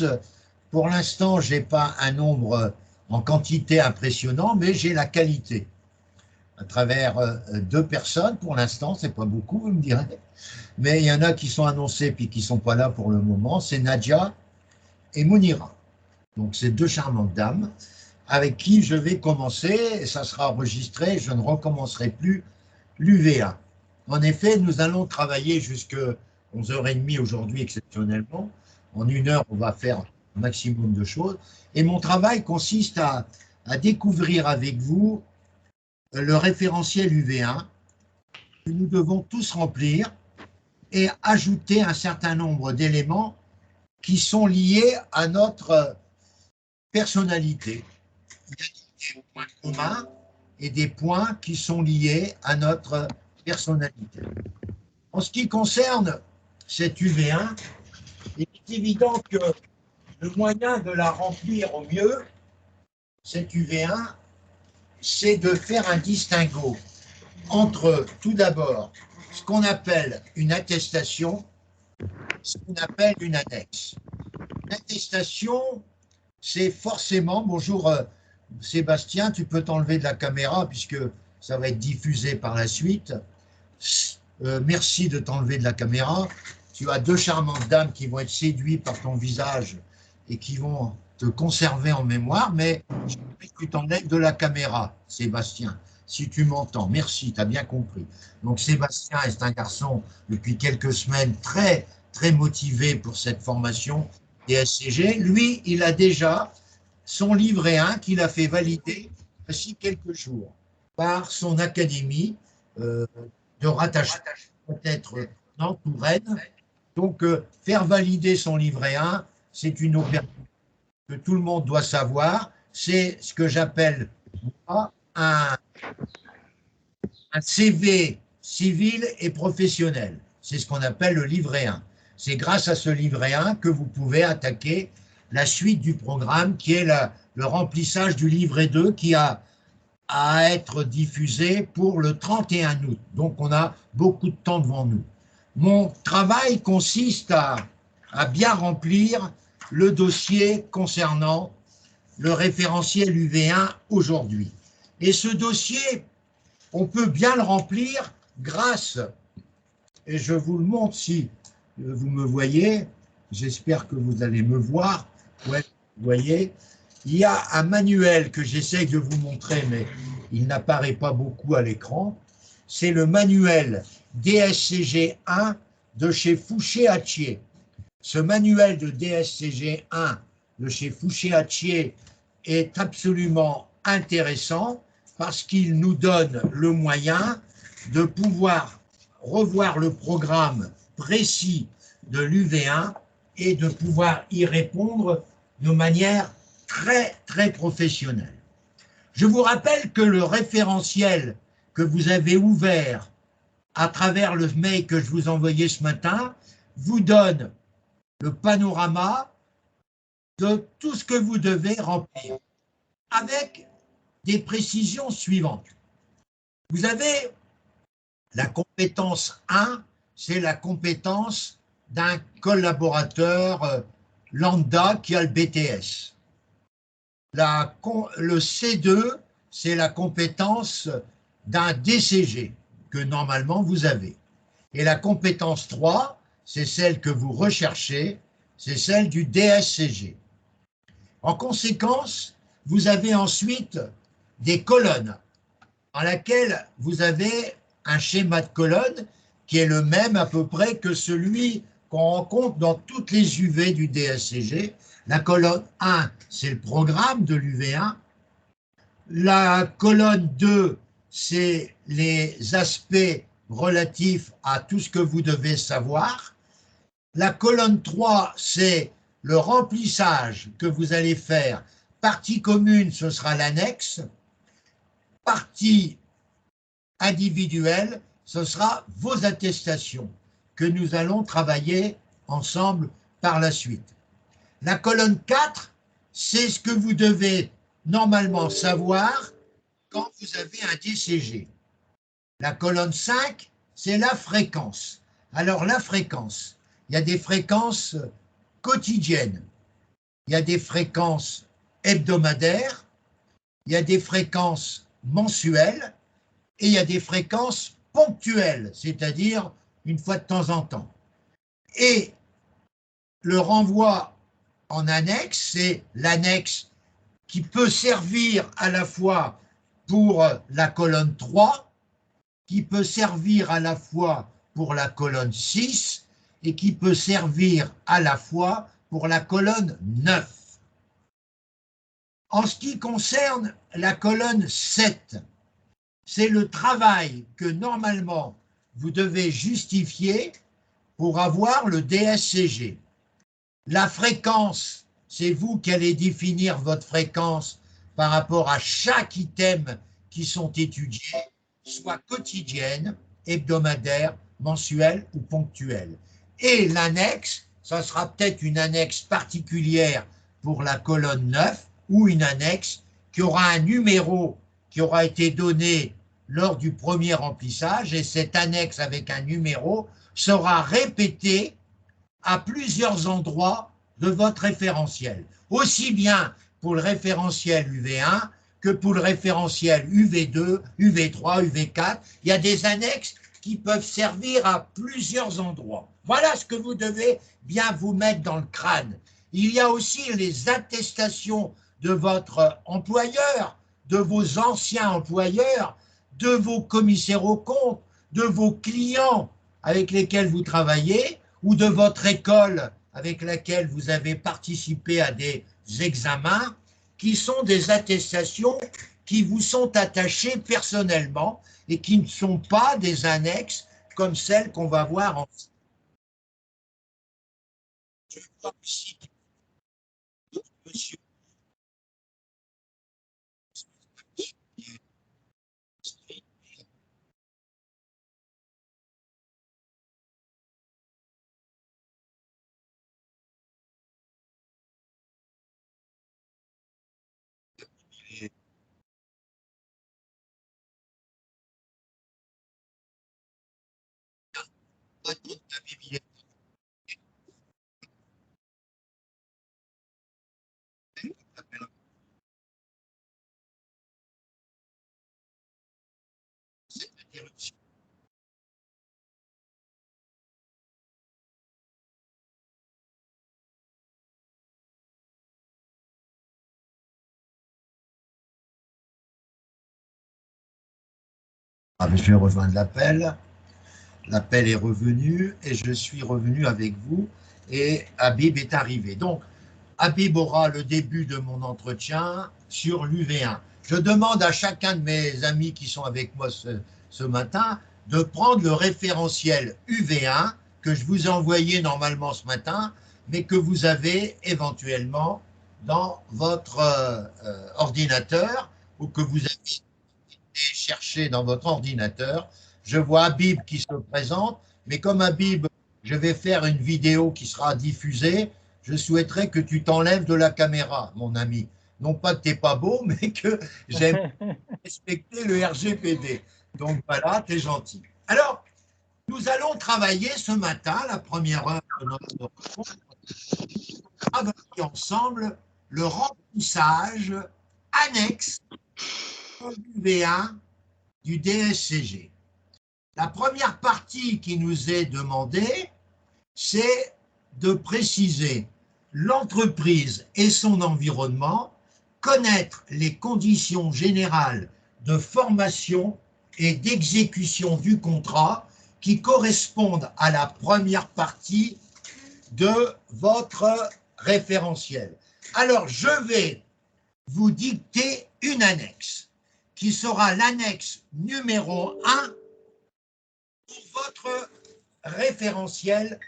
France, pour l'instant, je n'ai pas un nombre en quantité impressionnant, mais j'ai la qualité. À travers 2 personnes, pour l'instant, c'est pas beaucoup, vous me direz. Mais il y en a qui sont annoncés puis qui ne sont pas là pour le moment. C'est Nadia et Mounira. Donc, c'est 2 charmantes dames avec qui je vais commencer, et ça sera enregistré, je ne recommencerai plus l'UVA. En effet, nous allons travailler jusqu'à 11h30 aujourd'hui exceptionnellement. En 1 heure, on va faire un maximum de choses. Et mon travail consiste à découvrir avec vous le référentiel UV1 que nous devons tous remplir et ajouter un certain nombre d'éléments qui sont liés à notre personnalité. Il y a des points communs et des points qui sont liés à notre personnalité. En ce qui concerne cette UV1, il est évident que le moyen de la remplir au mieux, cette UV1, c'est de faire un distinguo entre, tout d'abord, ce qu'on appelle une attestation, ce qu'on appelle une annexe. L'attestation, c'est forcément, bonjour Sébastien, tu peux t'enlever de la caméra puisque ça va être diffusé par la suite. Merci de t'enlever de la caméra. Tu as 2 charmantes dames qui vont être séduites par ton visage et qui vont te conserver en mémoire, mais je voudrais que tu t'enlèves de la caméra, Sébastien, si tu m'entends. Merci, tu as bien compris. Donc Sébastien est un garçon depuis quelques semaines très, très motivé pour cette formation DSCG. Lui, il a déjà son livret 1 qu'il a fait valider voici quelques jours par son académie de rattachement, peut-être Nantes ou Rennes. Donc, faire valider son livret 1, c'est une opération que tout le monde doit savoir. C'est ce que j'appelle un CV civil et professionnel. C'est ce qu'on appelle le livret 1. C'est grâce à ce livret 1 que vous pouvez attaquer la suite du programme qui est le remplissage du livret 2 qui a à être diffusé pour le 31 août. Donc on a beaucoup de temps devant nous. Mon travail consiste à bien remplir le dossier concernant le référentiel UV1 aujourd'hui. Et ce dossier, on peut bien le remplir grâce, et je vous le montre si vous me voyez, j'espère que vous allez me voir, ouais, vous voyez, il y a un manuel que j'essaie de vous montrer, mais il n'apparaît pas beaucoup à l'écran, c'est le manuel DSCG 1 de chez Fouché-Hatier. Ce manuel de DSCG 1 de chez Fouché-Hatier est absolument intéressant parce qu'il nous donne le moyen de pouvoir revoir le programme précis de l'UV1 et de pouvoir y répondre de manière très, très professionnelle. Je vous rappelle que le référentiel que vous avez ouvert à travers le mail que je vous envoyais ce matin vous donne le panorama de tout ce que vous devez remplir avec des précisions suivantes. Vous avez la compétence 1, c'est la compétence d'un collaborateur lambda qui a le BTS. Le C2, c'est la compétence d'un DCG que normalement vous avez. Et la compétence 3, c'est celle que vous recherchez, c'est celle du DSCG. En conséquence, vous avez ensuite des colonnes dans lesquelles vous avez un schéma de colonnes qui est le même à peu près que celui qu'on rencontre dans toutes les UV du DSCG. La colonne 1, c'est le programme de l'UV1. La colonne 2, c'est les aspects relatifs à tout ce que vous devez savoir. La colonne 3, c'est le remplissage que vous allez faire. Partie commune, ce sera l'annexe. Partie individuelle, ce sera vos attestations que nous allons travailler ensemble par la suite. La colonne 4, c'est ce que vous devez normalement savoir quand vous avez un DCG. La colonne 5, c'est la fréquence. Alors la fréquence, il y a des fréquences quotidiennes, il y a des fréquences hebdomadaires, il y a des fréquences mensuelles et il y a des fréquences ponctuelles, c'est-à-dire une fois de temps en temps. Et le renvoi en annexe, c'est l'annexe qui peut servir à la fois pour la colonne 3, qui peut servir à la fois pour la colonne 6 et qui peut servir à la fois pour la colonne 9. En ce qui concerne la colonne 7, c'est le travail que normalement vous devez justifier pour avoir le DSCG. La fréquence, c'est vous qui allez définir votre fréquence par rapport à chaque item qui sont étudiés, soit quotidienne, hebdomadaire, mensuelle ou ponctuelle. Et l'annexe, ça sera peut-être une annexe particulière pour la colonne 9 ou une annexe qui aura un numéro qui aura été donné lors du premier remplissage et cette annexe avec un numéro sera répétée à plusieurs endroits de votre référentiel, aussi bien pour le référentiel UV1 que pour le référentiel UV2, UV3, UV4. Il y a des annexes qui peuvent servir à plusieurs endroits. Voilà ce que vous devez bien vous mettre dans le crâne. Il y a aussi les attestations de votre employeur, de vos anciens employeurs, de vos commissaires aux comptes, de vos clients avec lesquels vous travaillez, ou de votre école avec laquelle vous avez participé à des examens, qui sont des attestations qui vous sont attachées personnellement et qui ne sont pas des annexes comme celles qu'on va voir en monsieur. Je vais rejoindre l'appel. L'appel est revenu et je suis revenu avec vous et Habib est arrivé. Donc, Habib aura le début de mon entretien sur l'UV1. Je demande à chacun de mes amis qui sont avec moi ce matin de prendre le référentiel UV1 que je vous ai envoyé normalement ce matin, mais que vous avez éventuellement dans votre ordinateur ou que vous avez cherché dans votre ordinateur. Je vois Habib qui se présente, mais comme Habib, je vais faire une vidéo qui sera diffusée, je souhaiterais que tu t'enlèves de la caméra, mon ami. Non pas que tu n'es pas beau, mais que j'aime respecter le RGPD. Donc voilà, tu es gentil. Alors, nous allons travailler ce matin, la première heure de notre rencontre, travailler ensemble le remplissage annexe UV1 du DSCG. La première partie qui nous est demandée, c'est de préciser l'entreprise et son environnement, connaître les conditions générales de formation et d'exécution du contrat qui correspondent à la première partie de votre référentiel. Alors, je vais vous dicter une annexe qui sera l'annexe numéro 1 pour votre référentiel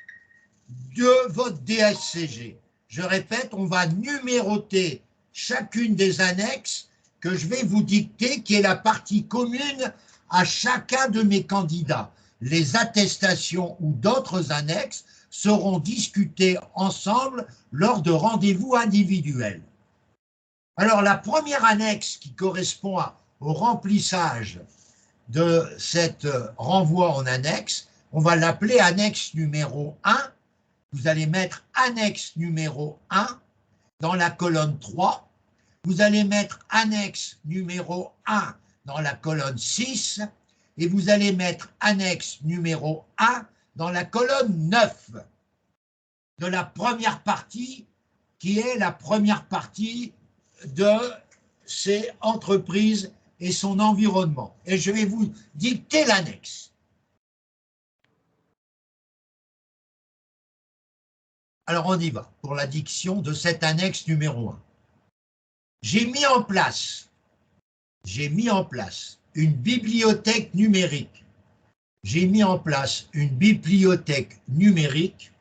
de votre DSCG. Je répète, on va numéroter chacune des annexes que je vais vous dicter, qui est la partie commune à chacun de mes candidats. Les attestations ou d'autres annexes seront discutées ensemble lors de rendez-vous individuels. Alors, la première annexe qui correspond au remplissage de cette renvoi en annexe, on va l'appeler annexe numéro 1. Vous allez mettre annexe numéro 1. dans la colonne 3, vous allez mettre annexe numéro 1 dans la colonne 6 et vous allez mettre annexe numéro 1 dans la colonne 9 de la première partie qui est la première partie de ces entreprises et son environnement. Et je vais vous dicter l'annexe. Alors on y va pour la diction de cette annexe numéro 1. J'ai mis en place une bibliothèque numérique. J'ai mis en place une bibliothèque numérique.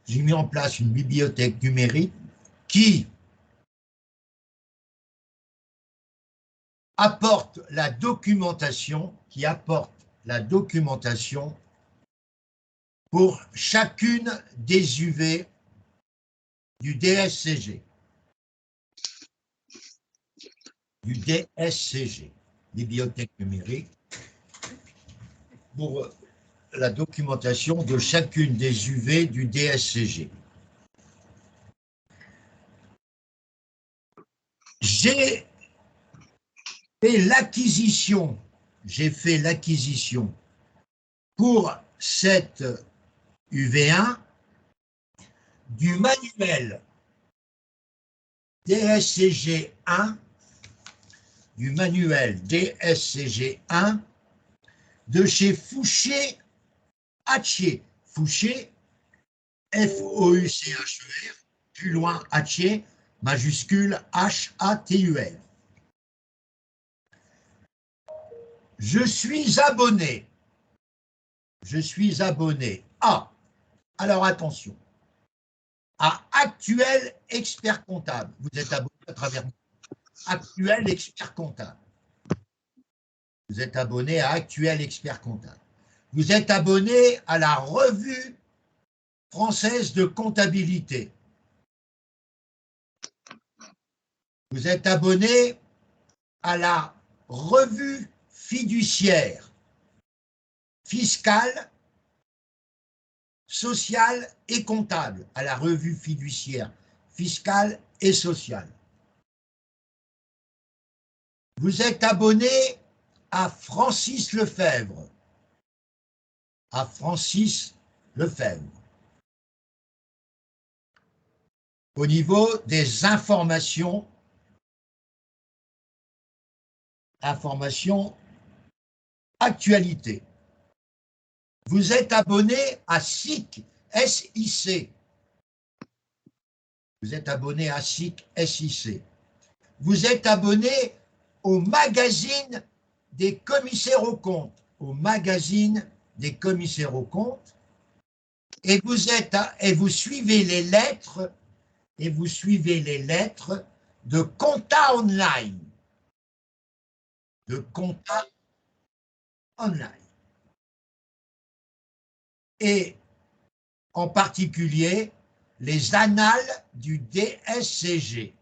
J'ai mis en place une bibliothèque numérique qui apporte la documentation, pour chacune des UV du DSCG. Bibliothèque numérique, pour la documentation de chacune des UV du DSCG. J'ai fait l'acquisition pour cette UV1 du manuel DSCG 1, de chez Fouché-Hachette. Fouché, F-O-U-C-H-E-R, plus loin Hachette, majuscule H-A-T-U-L. Je suis abonné à, alors attention, à Actuel Expert Comptable. Vous êtes abonné à travers Actuel Expert Comptable. Vous êtes abonné à Actuel Expert Comptable. Vous êtes abonné à la Revue française de comptabilité. Vous êtes abonné à la Revue fiduciaire, fiscale, sociale et comptable, à la Revue fiduciaire, fiscale et sociale. Vous êtes abonné à Francis Lefebvre. Au niveau des informations actualité. Vous êtes abonné à SIC, S-I-C. Vous êtes abonné à SIC, S-I-C. Vous êtes abonné au magazine des commissaires aux comptes, et vous suivez les lettres, de Compta Online. Et en particulier les annales du DSCG.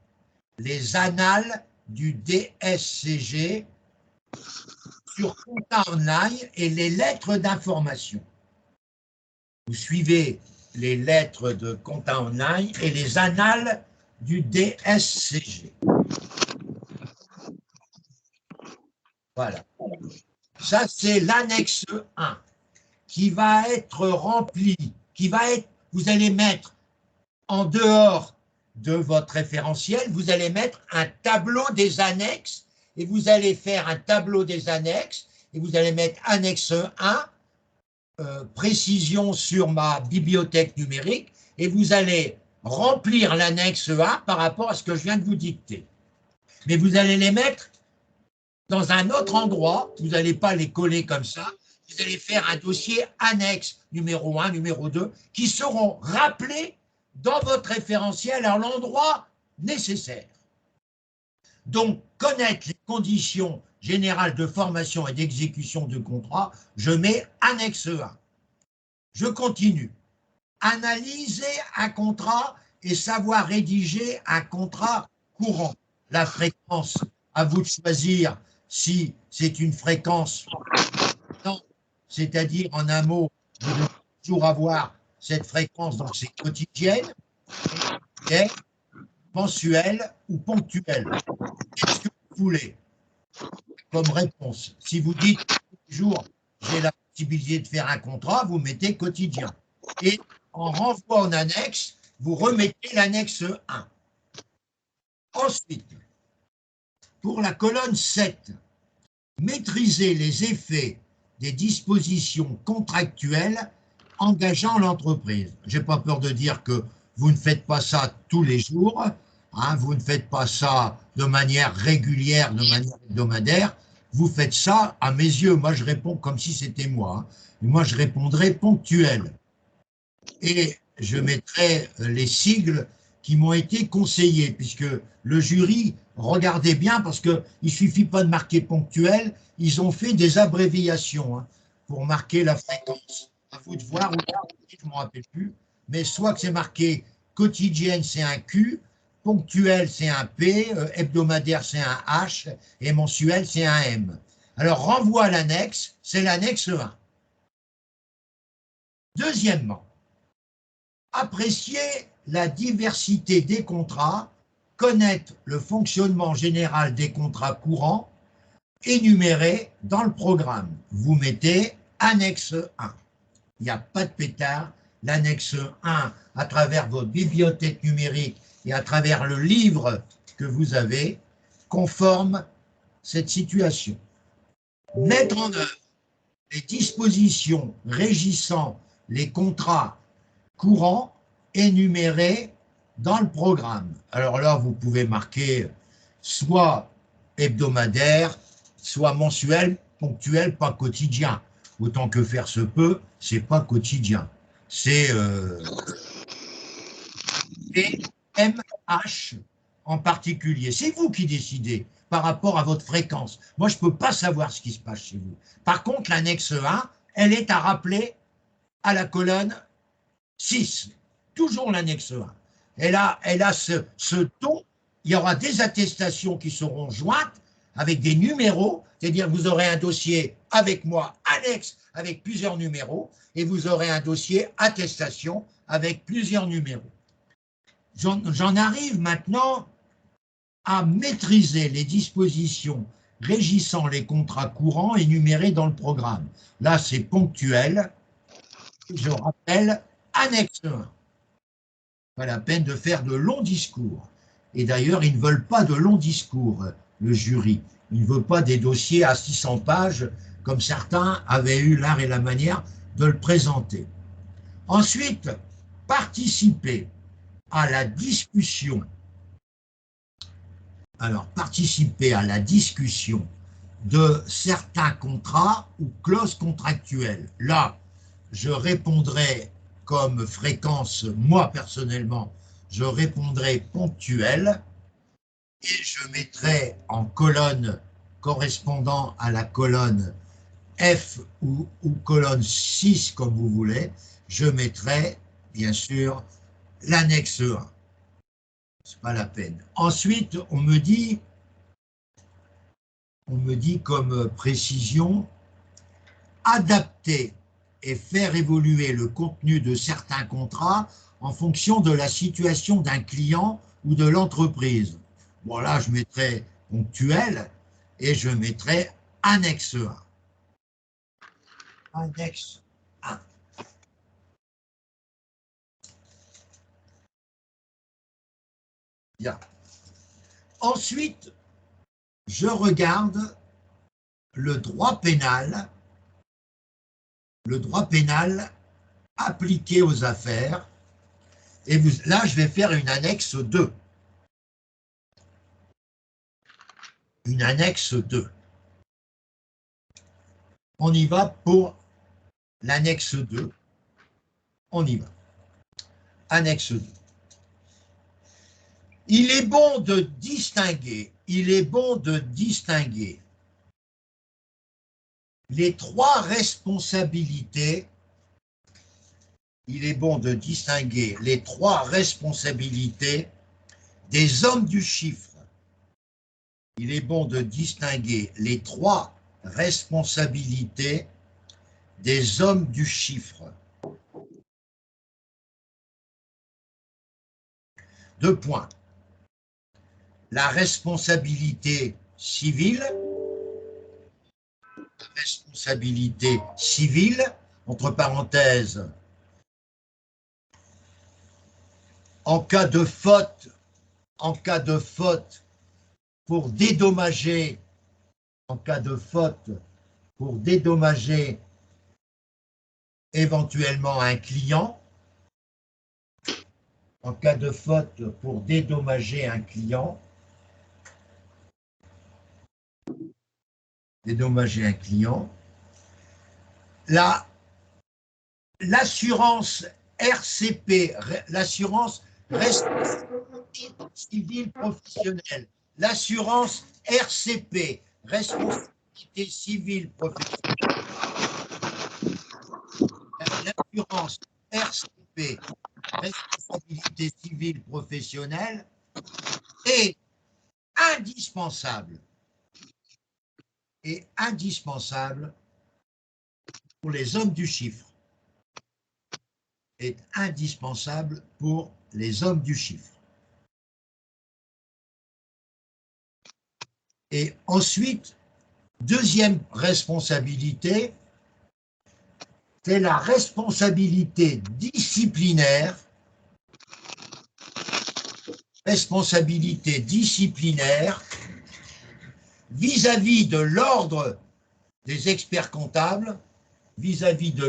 Sur Compta Online et les lettres d'information. Vous suivez les lettres de Compta Online et les annales du DSCG. Voilà. Ça, c'est l'annexe 1 qui va être remplie, vous allez mettre en dehors de votre référentiel, vous allez mettre un tableau des annexes et vous allez faire un tableau des annexes et vous allez mettre annexe 1, précision sur ma bibliothèque numérique et vous allez remplir l'annexe 1 par rapport à ce que je viens de vous dicter. Mais vous allez les mettre dans un autre endroit, vous n'allez pas les coller comme ça, vous allez faire un dossier annexe numéro 1, numéro 2, qui seront rappelés dans votre référentiel à l'endroit nécessaire. Donc, connaître les conditions générales de formation et d'exécution de contrat, je mets annexe 1. Je continue. Analyser un contrat et savoir rédiger un contrat courant. La fréquence, à vous de choisir si c'est une fréquence, non, c'est-à-dire en un mot, vous devez toujours avoir Cette fréquence, donc, c'est quotidienne, et mensuelle ou ponctuelle. Qu'est-ce que vous voulez comme réponse? Si vous dites tous les jours, j'ai la possibilité de faire un contrat, vous mettez quotidien. Et en renvoi en annexe, vous remettez l'annexe 1. Ensuite, pour la colonne 7, maîtriser les effets des dispositions contractuelles engageant l'entreprise. Je n'ai pas peur de dire que vous ne faites pas ça tous les jours, hein, vous ne faites pas ça de manière régulière, de manière hebdomadaire, vous faites ça à mes yeux. Moi, je réponds comme si c'était moi. Hein. Moi, je répondrai ponctuel. Et je mettrai les sigles qui m'ont été conseillés, puisque le jury, regardez bien, parce qu'il ne suffit pas de marquer ponctuel, ils ont fait des abréviations hein, pour marquer la fréquence. À vous de voir, je ne me rappelle plus, mais soit que c'est marqué quotidienne, c'est un Q, ponctuel, c'est un P, hebdomadaire, c'est un H, et mensuel, c'est un M. Alors, renvoi à l'annexe, c'est l'annexe 1. Deuxièmement, apprécier la diversité des contrats, connaître le fonctionnement général des contrats courants, énumérés dans le programme. Vous mettez annexe 1. Il n'y a pas de pétard. L'annexe 1, à travers votre bibliothèque numérique et à travers le livre que vous avez, conforme cette situation. Mettre en œuvre les dispositions régissant les contrats courants énumérés dans le programme. Alors là, vous pouvez marquer soit hebdomadaire, soit mensuel, ponctuel, pas quotidien. Autant que faire se peut, c'est pas quotidien. C'est MH en particulier. C'est vous qui décidez par rapport à votre fréquence. Moi, je ne peux pas savoir ce qui se passe chez vous. Par contre, l'annexe 1, elle est à rappeler à la colonne 6. Toujours l'annexe 1. Elle a ce ton. Il y aura des attestations qui seront jointes avec des numéros, c'est-à-dire que vous aurez un dossier avec moi, annexe, avec plusieurs numéros, et vous aurez un dossier attestation avec plusieurs numéros. J'en arrive maintenant à maîtriser les dispositions régissant les contrats courants énumérés dans le programme. Là, c'est ponctuel. Je rappelle, annexe 1. Pas la peine de faire de longs discours. Et d'ailleurs, ils ne veulent pas de longs discours, le jury. Ils ne veulent pas des dossiers à 600 pages, comme certains avaient eu l'art et la manière de le présenter. Ensuite, participer à la discussion. Alors, participer à la discussion de certains contrats ou clauses contractuelles. Là, je répondrai comme fréquence, moi personnellement, je répondrai ponctuel et je mettrai en colonne correspondant à la colonne F ou colonne 6, comme vous voulez, je mettrai, bien sûr, l'annexe 1. C'est pas la peine. Ensuite, on me dit comme précision, adapter et faire évoluer le contenu de certains contrats en fonction de la situation d'un client ou de l'entreprise. Bon, là, je mettrai ponctuel et je mettrai annexe 1. Annexe 1. Bien. Ensuite, je regarde le droit pénal appliqué aux affaires. Et là, je vais faire une annexe 2. Une annexe 2. On y va pour l'annexe 2. On y va. Annexe 2. Il est bon de distinguer les trois responsabilités. Il est bon de distinguer les trois responsabilités des hommes du chiffre. Il est bon de distinguer les trois responsabilités des hommes du chiffre. Deux points. La responsabilité civile, entre parenthèses, en cas de faute pour dédommager, éventuellement un client, l'assurance RCP, l'assurance responsabilité civile professionnelle, l'assurance RCP, responsabilité civile professionnelle, l'assurance RCP, responsabilité civile professionnelle, est indispensable pour les hommes du chiffre. Et ensuite, deuxième responsabilité, c'est la responsabilité disciplinaire vis-à-vis de l'ordre des experts comptables, vis-à-vis de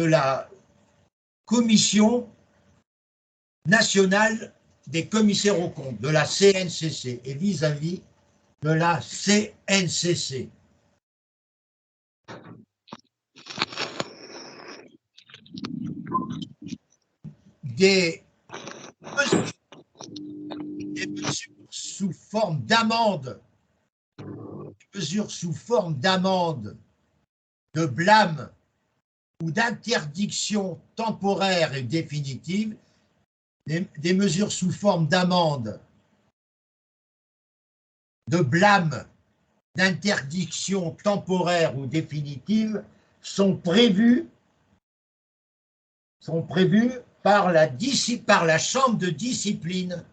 la Commission nationale des commissaires aux comptes, de la CNCC, et vis-à-vis de la CNCC. Des mesures sous forme d'amende, de blâme ou d'interdiction temporaire et définitive, des mesures sous forme d'amende, de blâme, d'interdiction temporaire ou définitive sont prévues par la chambre de discipline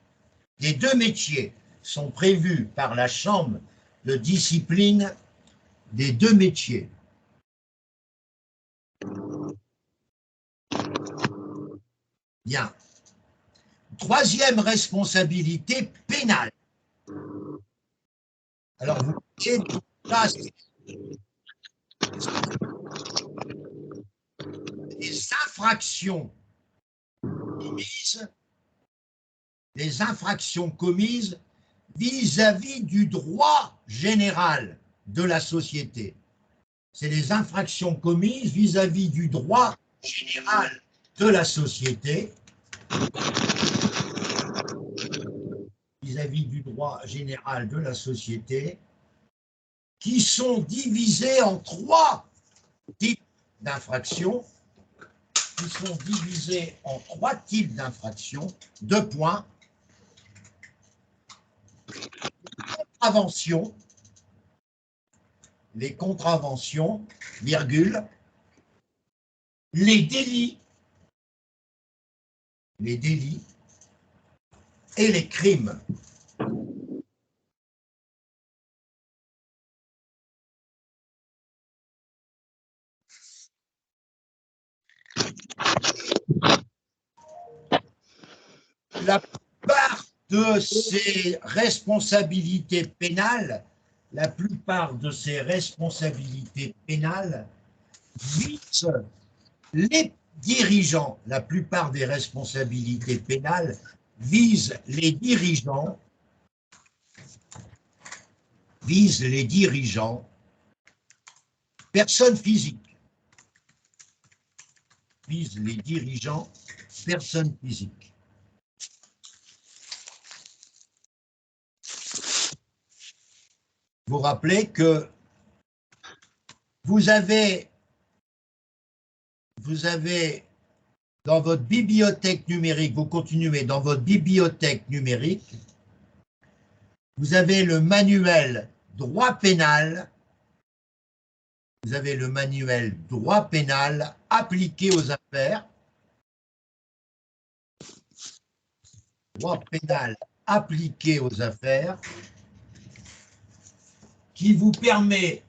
des deux métiers, Bien. Troisième responsabilité pénale. Alors, vous voyez, là, les infractions commises vis-à-vis du droit général de la société. C'est les infractions commises vis-à-vis du droit général de la société, qui sont divisées en trois types d'infractions, Deux points. Les contraventions, virgule, les délits et les crimes. La plupart de ces responsabilités pénales, visent les dirigeants. La plupart des responsabilités pénales visent les dirigeants, personnes physiques. Vous rappelez que vous avez dans votre bibliothèque numérique, vous continuez dans votre bibliothèque numérique, vous avez le manuel droit pénal vous avez le manuel droit pénal appliqué aux affaires. Droit pénal appliqué aux affaires, qui vous permet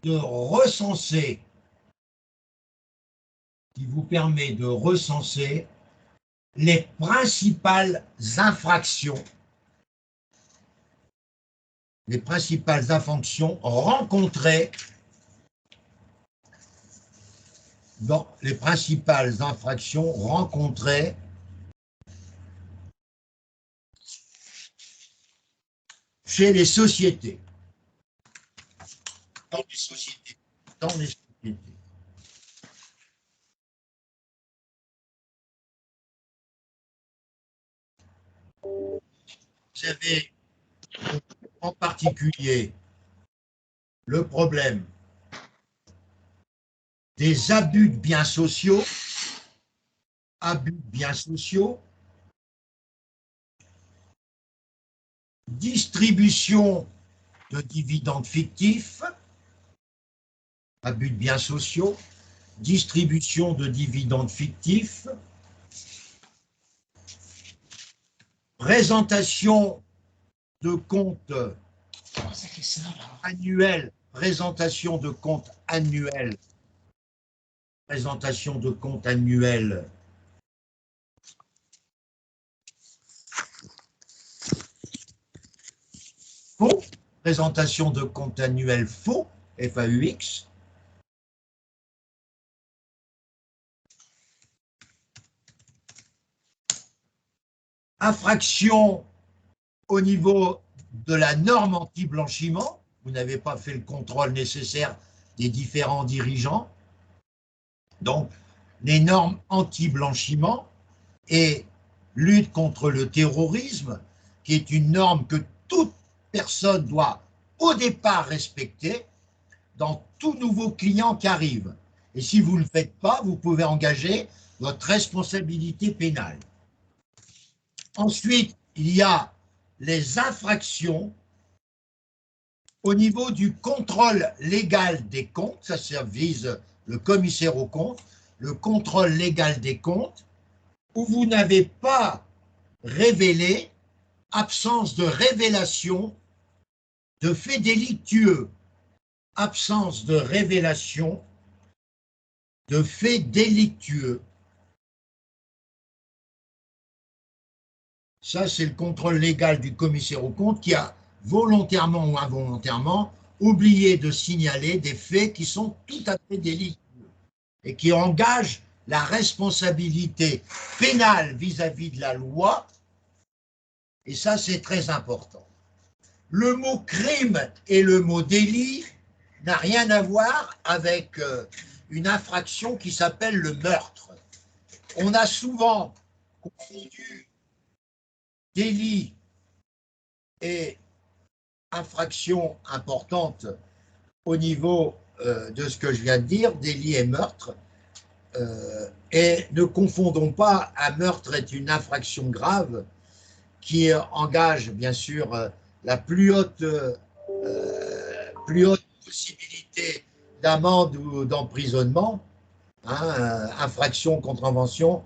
de recenser, les principales infractions rencontrées chez les sociétés. Dans les sociétés. Vous avez en particulier le problème des abus de biens sociaux, distribution de dividendes fictifs, abus de biens sociaux, distribution de dividendes fictifs, présentation de comptes annuels, faux, présentation de comptes annuels faux, FAUX, infraction au niveau de la norme anti-blanchiment, vous n'avez pas fait le contrôle nécessaire des différents dirigeants, donc les normes anti-blanchiment et lutte contre le terrorisme, qui est une norme que toute personne doit au départ respecter dans tout nouveau client qui arrive. Et si vous ne le faites pas, vous pouvez engager votre responsabilité pénale. Ensuite, il y a les infractions au niveau du contrôle légal des comptes, ça vise le commissaire aux comptes, le contrôle légal des comptes, où vous n'avez pas révélé, absence de révélation de faits délictueux, absence de révélation de faits délictueux. Ça, c'est le contrôle légal du commissaire aux comptes qui a volontairement ou involontairement oublié de signaler des faits qui sont tout à fait délictueux et qui engagent la responsabilité pénale vis-à-vis de la loi. Et ça, c'est très important. Le mot crime et le mot délit n'a rien à voir avec une infraction qui s'appelle le meurtre. On a souvent confondu délit et infraction importante au niveau de ce que je viens de dire, délit et meurtre. Et ne confondons pas, un meurtre est une infraction grave qui engage bien sûr la plus haute possibilité d'amende ou d'emprisonnement, hein, infraction, contravention,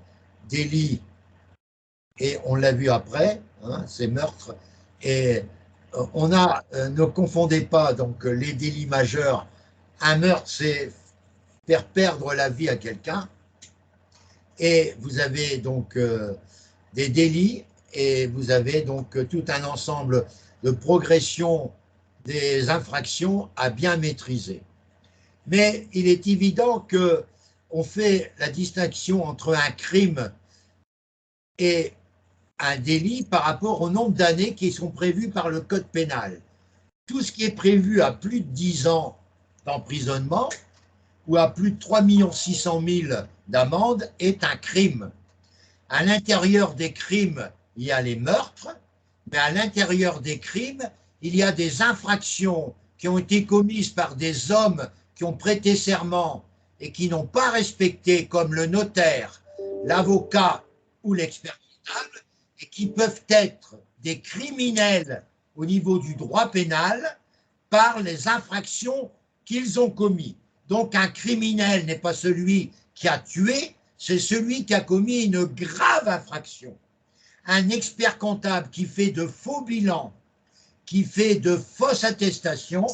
délit, et on l'a vu après, hein, c'est meurtre. Et ne confondez pas donc les délits majeurs. Un meurtre, c'est faire perdre la vie à quelqu'un. Et vous avez donc des délits et vous avez donc tout un ensemble de progression des infractions à bien maîtriser. Mais il est évident qu'on fait la distinction entre un crime et un délit par rapport au nombre d'années qui sont prévues par le code pénal. Tout ce qui est prévu à plus de 10 ans d'emprisonnement ou à plus de 3 600 000 d'amende est un crime. À l'intérieur des crimes, il y a les meurtres, mais à l'intérieur des crimes, il y a des infractions qui ont été commises par des hommes qui ont prêté serment et qui n'ont pas respecté, comme le notaire, l'avocat ou l'expert comptable, et qui peuvent être des criminels au niveau du droit pénal par les infractions qu'ils ont commises. Donc un criminel n'est pas celui qui a tué, c'est celui qui a commis une grave infraction. Un expert comptable qui fait de faux bilans, qui fait de fausses attestations,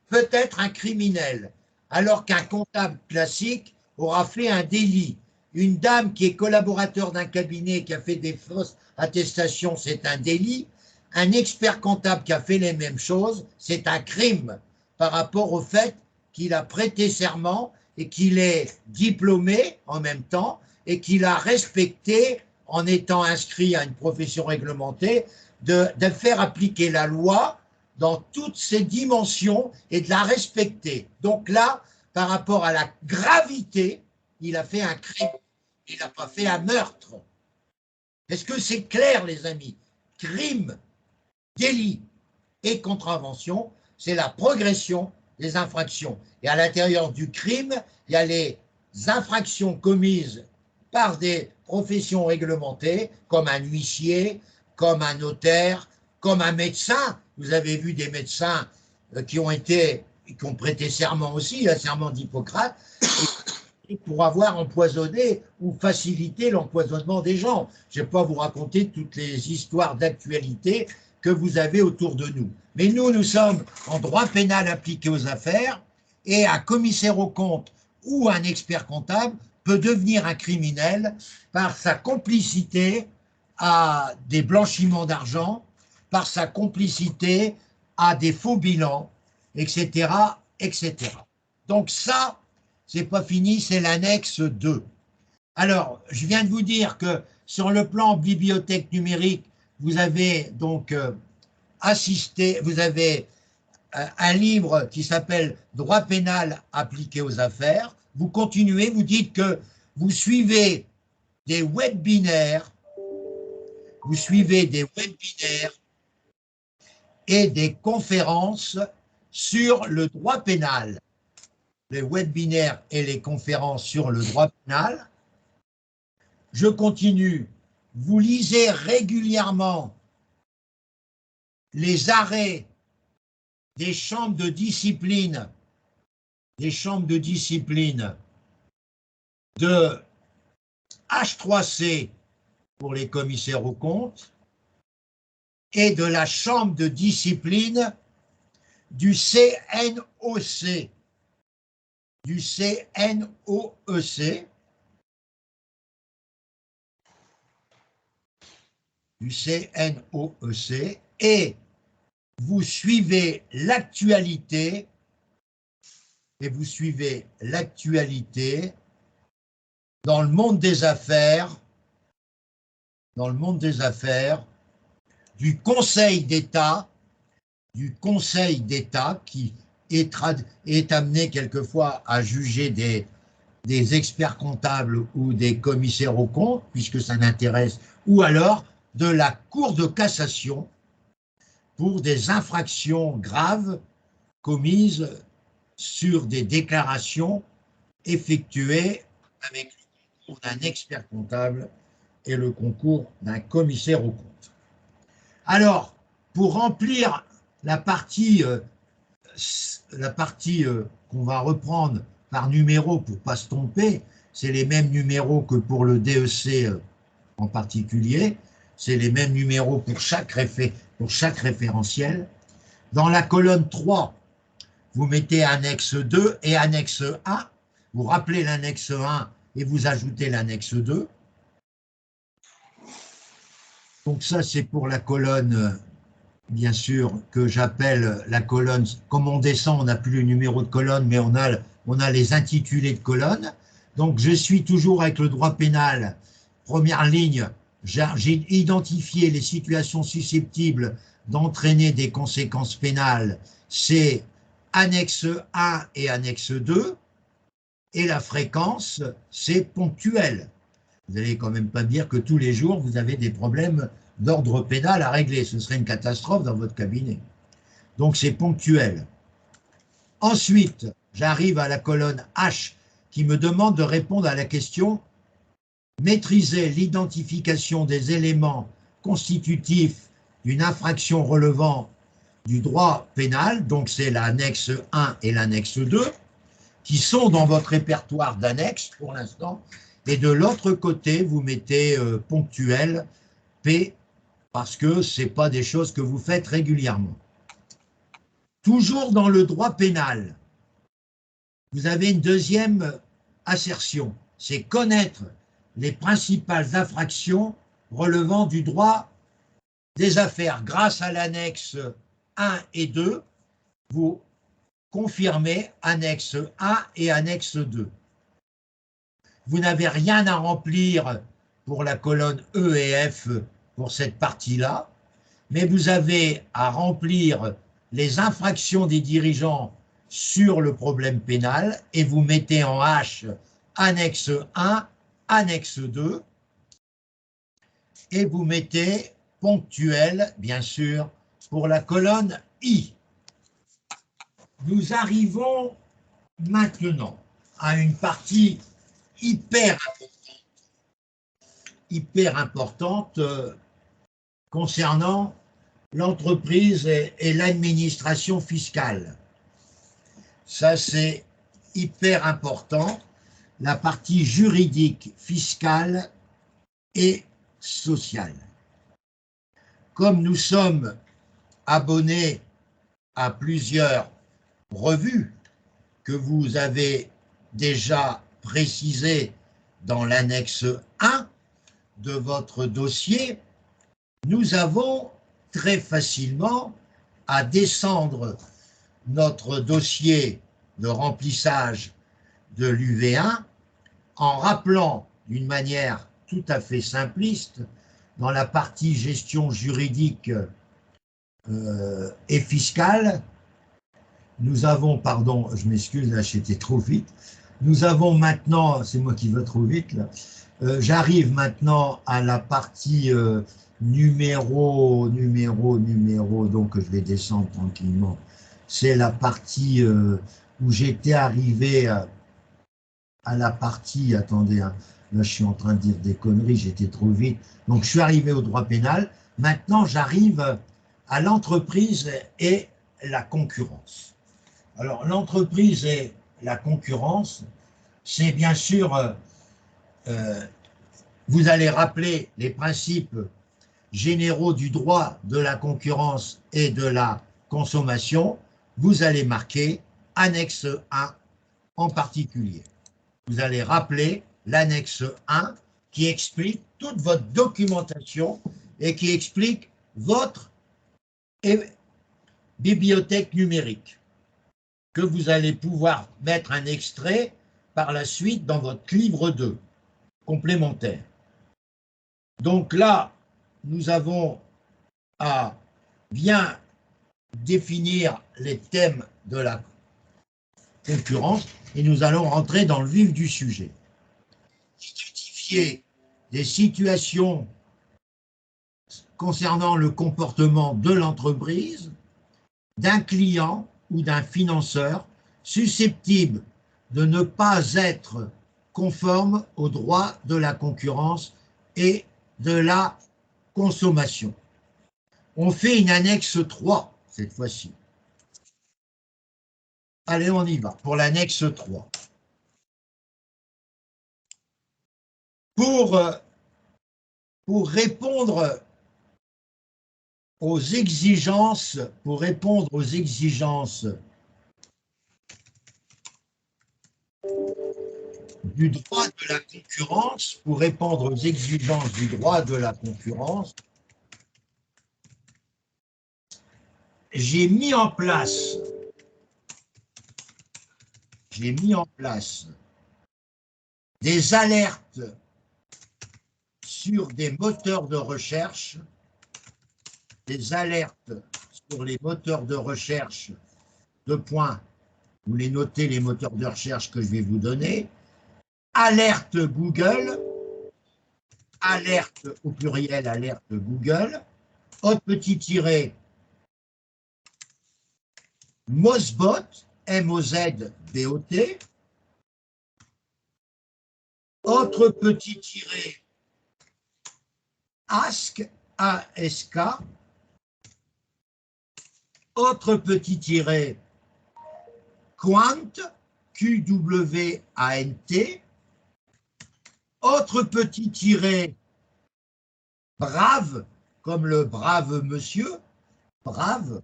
peut être un criminel, alors qu'un comptable classique aura fait un délit. Une dame qui est collaborateur d'un cabinet qui a fait des fausses attestations, c'est un délit. Un expert comptable qui a fait les mêmes choses, c'est un crime par rapport au fait qu'il a prêté serment et qu'il est diplômé en même temps et qu'il a respecté, en étant inscrit à une profession réglementée, de faire appliquer la loi dans toutes ses dimensions et de la respecter. Donc là, par rapport à la gravité, il a fait un crime, il n'a pas fait un meurtre. Est-ce que c'est clair, les amis? Crime, délit et contravention, c'est la progression des infractions. Et à l'intérieur du crime, il y a les infractions commises par des professions réglementées, comme un huissier, comme un notaire, comme un médecin. Vous avez vu des médecins qui ont prêté serment aussi, le serment d'Hippocrate, pour avoir empoisonné ou facilité l'empoisonnement des gens. Je ne vais pas vous raconter toutes les histoires d'actualité que vous avez autour de nous. Mais nous sommes en droit pénal appliqué aux affaires, et un commissaire aux comptes ou un expert comptable peut devenir un criminel par sa complicité à des blanchiments d'argent, par sa complicité à des faux bilans, etc., etc. Donc ça, c'est pas fini, c'est l'annexe 2. Alors, je viens de vous dire que sur le plan bibliothèque numérique, vous avez donc assisté, vous avez un livre qui s'appelle Droit pénal appliqué aux affaires. Vous continuez, vous dites que vous suivez des webinaires, et des conférences sur le droit pénal. Les webinaires et les conférences sur le droit pénal. Je continue. Vous lisez régulièrement les arrêts des chambres de discipline, de H3C pour les commissaires aux comptes et de la chambre de discipline du CNOEC, et vous suivez l'actualité, dans le monde des affaires, du Conseil d'État, qui est amené quelquefois à juger des experts comptables ou des commissaires aux comptes, puisque ça n'intéresse, ou alors de la Cour de cassation pour des infractions graves commises sur des déclarations effectuées avec le concours d'un expert comptable et le concours d'un commissaire aux comptes. Alors, pour remplir la partie qu'on va reprendre par numéro pour ne pas se tromper, c'est les mêmes numéros que pour le DEC en particulier, c'est les mêmes numéros pour chaque référentiel. Dans la colonne 3, vous mettez annexe 2 et annexe 1, vous rappelez l'annexe 1 et vous ajoutez l'annexe 2. Donc ça, c'est pour la colonne, bien sûr, que j'appelle la colonne, comme on descend, on n'a plus le numéro de colonne, mais on a les intitulés de colonne. Donc je suis toujours avec le droit pénal, première ligne, j'ai identifié les situations susceptibles d'entraîner des conséquences pénales, c'est annexe 1 et annexe 2, et la fréquence, c'est ponctuel. Vous n'allez quand même pas dire que tous les jours, vous avez des problèmes d'ordre pénal à régler. Ce serait une catastrophe dans votre cabinet. Donc, c'est ponctuel. Ensuite, j'arrive à la colonne H qui me demande de répondre à la question « Maîtriser l'identification des éléments constitutifs d'une infraction relevant du droit pénal », donc c'est l'annexe 1 et l'annexe 2, qui sont dans votre répertoire d'annexes pour l'instant. Et de l'autre côté, vous mettez ponctuel, P, parce que ce n'est pas des choses que vous faites régulièrement. Toujours dans le droit pénal, vous avez une deuxième assertion, c'est connaître les principales infractions relevant du droit des affaires. Grâce à l'annexe 1 et 2, vous confirmez annexe 1 et annexe 2. Vous n'avez rien à remplir pour la colonne E et F pour cette partie-là, mais vous avez à remplir les infractions des dirigeants sur le problème pénal et vous mettez en H annexe 1, annexe 2 et vous mettez ponctuel, bien sûr, pour la colonne I. Nous arrivons maintenant à une partie hyper importante concernant l'entreprise et l'administration fiscale. Ça, c'est hyper important, la partie juridique, fiscale et sociale. Comme nous sommes abonnés à plusieurs revues que vous avez déjà précisées dans l'annexe 1 de votre dossier, nous avons très facilement à descendre notre dossier de remplissage de l'UV1 en rappelant d'une manière tout à fait simpliste dans la partie gestion juridique et fiscale. Nous avons, pardon, je m'excuse, là j'étais trop vite, nous avons maintenant, c'est moi qui vais trop vite là, j'arrive maintenant à la partie numéro, donc je vais descendre tranquillement. C'est la partie où j'étais arrivé à la partie, attendez, hein, là je suis en train de dire des conneries, j'étais trop vite. Donc je suis arrivé au droit pénal, maintenant j'arrive à l'entreprise et la concurrence. Alors l'entreprise et la concurrence, c'est bien sûr, vous allez rappeler les principes généraux du droit de la concurrence et de la consommation, vous allez marquer annexe 1 en particulier. Vous allez rappeler l'annexe 1 qui explique toute votre documentation et qui explique votre bibliothèque numérique que vous allez pouvoir mettre un extrait par la suite dans votre livre 2 complémentaire. Donc là, nous avons à bien définir les thèmes de la concurrence et nous allons rentrer dans le vif du sujet. Identifier des situations concernant le comportement de l'entreprise, d'un client ou d'un financeur susceptible de ne pas être conforme au droit de la concurrence et de la consommation. On fait une annexe 3 cette fois-ci. Allez, on y va pour l'annexe 3. Pour répondre aux exigences, du droit de la concurrence, pour répondre aux exigences du droit de la concurrence, j'ai mis en place des alertes sur des moteurs de recherche, des alertes sur les moteurs de recherche, deux points, vous les notez, les moteurs de recherche que je vais vous donner, alerte Google, alerte au pluriel, alerte Google, autre petit tiré, Mozbot, M-O-Z-B-O-T, autre petit tiré, Ask, A-S-K, autre petit tiré, Quant, QWANT, autre petit tiret, brave, comme le brave monsieur, brave,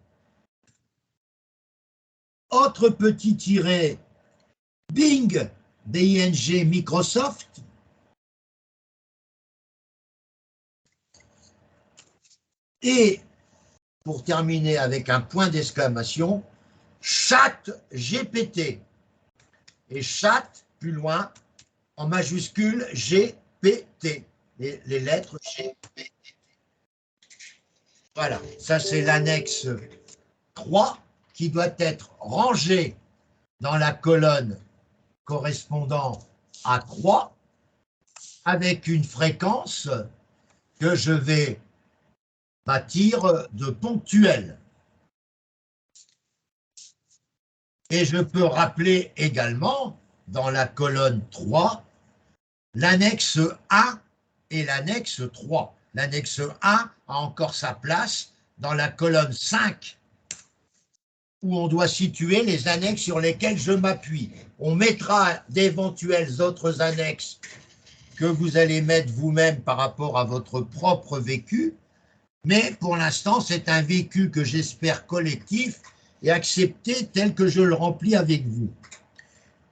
autre petit tiret, Bing, BING Microsoft, et pour terminer avec un point d'exclamation, chat GPT. Et chat, plus loin, en majuscule GPT, les lettres GPT. Voilà, ça c'est l'annexe 3 qui doit être rangée dans la colonne correspondant à 3 avec une fréquence que je vais bâtir de ponctuel. Et je peux rappeler également dans la colonne 3 l'annexe 1 et l'annexe 3. L'annexe 1 a encore sa place dans la colonne 5 où on doit situer les annexes sur lesquelles je m'appuie. On mettra d'éventuelles autres annexes que vous allez mettre vous-même par rapport à votre propre vécu, mais pour l'instant, c'est un vécu que j'espère collectif et accepté tel que je le remplis avec vous.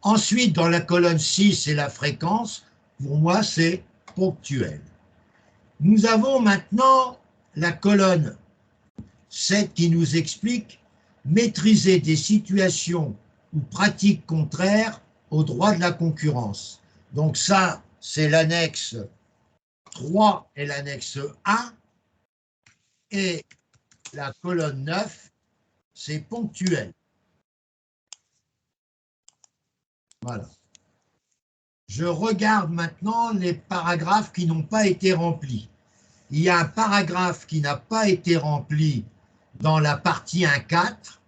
Ensuite, dans la colonne 6 et la fréquence, pour moi, c'est ponctuel. Nous avons maintenant la colonne 7 qui nous explique maîtriser des situations ou pratiques contraires au droit de la concurrence. Donc ça, c'est l'annexe 3 et l'annexe 1. Et la colonne 9, c'est ponctuel. Voilà. Je regarde maintenant les paragraphes qui n'ont pas été remplis. Il y a un paragraphe qui n'a pas été rempli dans la partie 1.4,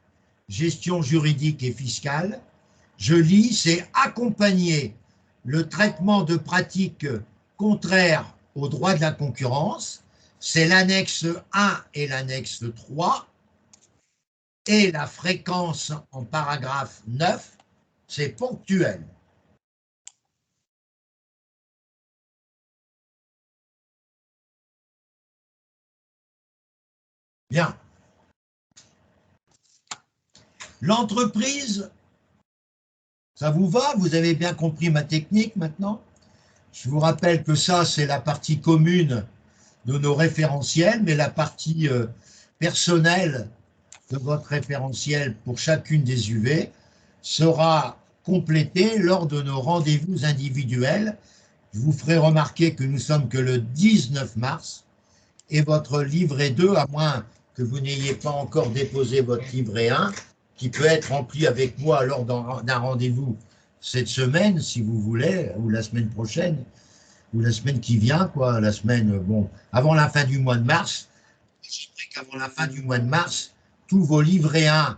gestion juridique et fiscale. Je lis, c'est accompagner le traitement de pratiques contraires au droit de la concurrence. C'est l'annexe 1 et l'annexe 3. Et la fréquence en paragraphe 9, c'est ponctuel. Bien. L'entreprise, ça vous va? Vous avez bien compris ma technique maintenant? Je vous rappelle que ça, c'est la partie commune de nos référentiels, mais la partie personnelle de votre référentiel pour chacune des UV sera complétée lors de nos rendez-vous individuels. Je vous ferai remarquer que nous sommes que le 19 mars et votre livret 2, à moins que vous n'ayez pas encore déposé votre livret 1, qui peut être rempli avec moi lors d'un rendez-vous cette semaine, si vous voulez, ou la semaine prochaine, ou la semaine qui vient, quoi, la semaine, bon, avant la fin du mois de mars. J'aimerais qu'avant la fin du mois de mars, tous vos livrets 1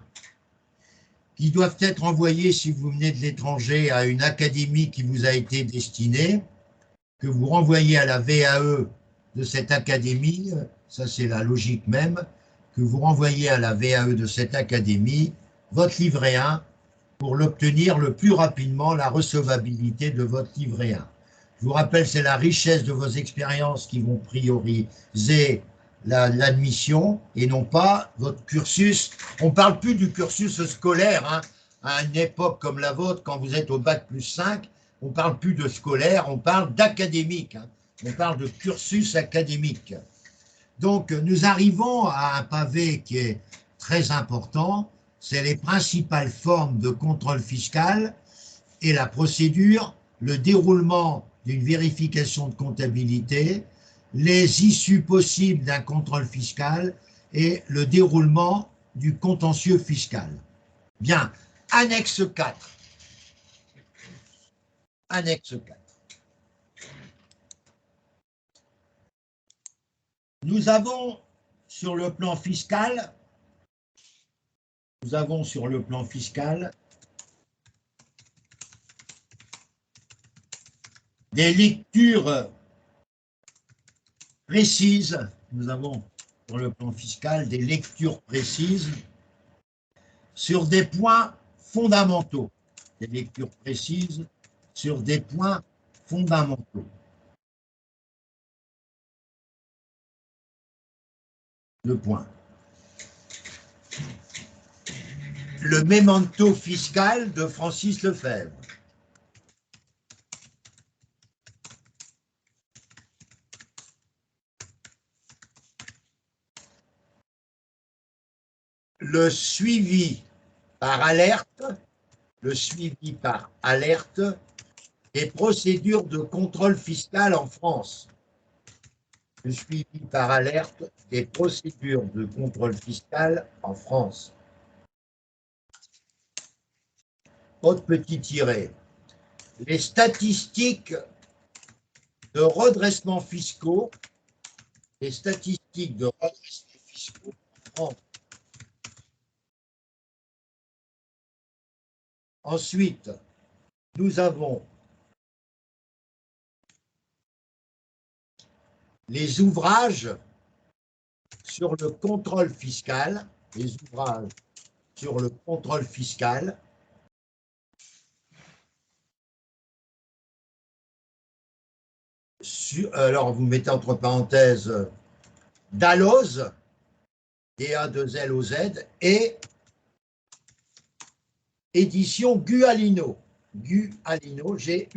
qui doivent être envoyés si vous venez de l'étranger à une académie qui vous a été destinée, que vous renvoyez à la VAE de cette académie, ça c'est la logique même, que vous renvoyez à la VAE de cette académie votre livret 1 pour l'obtenir le plus rapidement, la recevabilité de votre livret 1. Je vous rappelle, c'est la richesse de vos expériences qui vont prioriser l'admission et non pas votre cursus. On ne parle plus du cursus scolaire, hein. À une époque comme la vôtre, quand vous êtes au bac plus 5, on ne parle plus de scolaire, on parle d'académique, hein. On parle de cursus académique. Donc, nous arrivons à un pavé qui est très important, c'est les principales formes de contrôle fiscal et la procédure, le déroulement d'une vérification de comptabilité, les issues possibles d'un contrôle fiscal et le déroulement du contentieux fiscal. Bien, annexe 4. Annexe 4. Nous avons sur le plan fiscal, des lectures précises. Nous avons sur le plan fiscal des lectures précises sur des points fondamentaux. des lectures précises sur des points fondamentaux. Deux points. Le memento fiscal de Francis Lefebvre. Le suivi par alerte, des procédures de contrôle fiscal en France. Le suivi par alerte des procédures de contrôle fiscal en France. Autre petit tiré. Les statistiques de redressement fiscaux, en France. Ensuite, nous avons les ouvrages sur le contrôle fiscal, alors vous mettez entre parenthèses Dalloz, D-A-2-L-O-Z, et édition Gualino, G-U-A-L-I-N-O,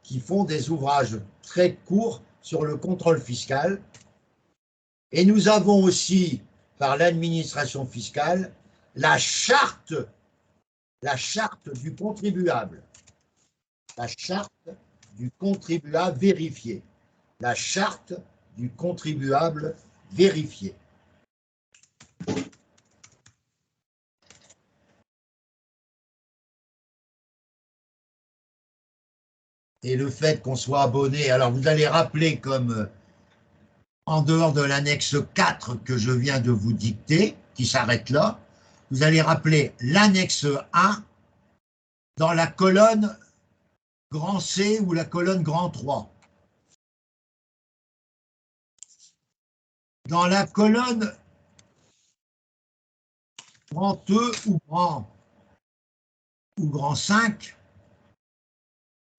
qui font des ouvrages très courts sur le contrôle fiscal. Et nous avons aussi, par l'administration fiscale, la charte du contribuable. La charte du contribuable vérifié. La charte du contribuable vérifié. Et le fait qu'on soit abonné, alors vous allez rappeler comme en dehors de l'annexe 4 que je viens de vous dicter, qui s'arrête là, vous allez rappeler l'annexe 1 dans la colonne grand C ou la colonne grand 3. Dans la colonne grand E ou grand 5,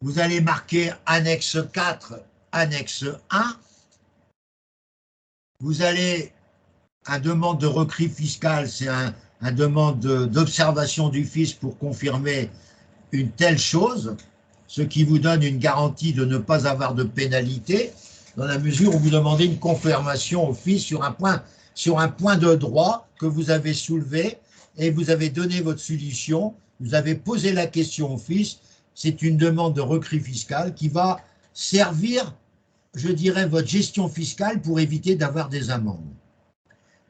vous allez marquer annexe 4, annexe 1. Vous allez, un demande de recrit fiscal, c'est un demande d'observation du fisc pour confirmer une telle chose, ce qui vous donne une garantie de ne pas avoir de pénalité, dans la mesure où vous demandez une confirmation au fisc sur un point de droit que vous avez soulevé et vous avez donné votre solution, vous avez posé la question au fisc. C'est une demande de recrit fiscal qui va servir, je dirais, votre gestion fiscale pour éviter d'avoir des amendes.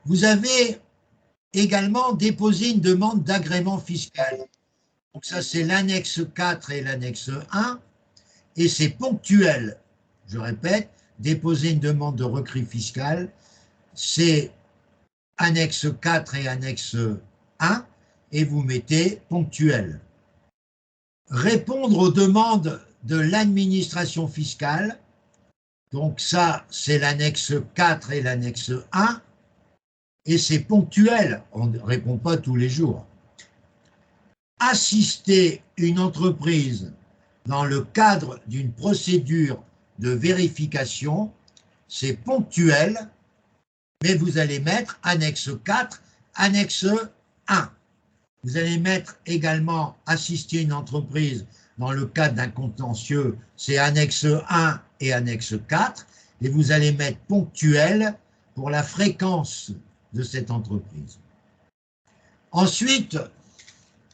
Vous avez également déposé une demande d'agrément fiscal. Donc ça, c'est l'annexe 4 et l'annexe 1, et c'est ponctuel. Je répète, déposer une demande de recrit fiscal, c'est annexe 4 et annexe 1, et vous mettez ponctuel. Répondre aux demandes de l'administration fiscale, donc ça, c'est l'annexe 4 et l'annexe 1, et c'est ponctuel, on ne répond pas tous les jours. Assister une entreprise dans le cadre d'une procédure de vérification, c'est ponctuel, mais vous allez mettre annexe 4, annexe 1. Vous allez mettre également assister une entreprise dans le cadre d'un contentieux, c'est annexe 1 et annexe 4, et vous allez mettre ponctuel pour la fréquence de cette entreprise. Ensuite,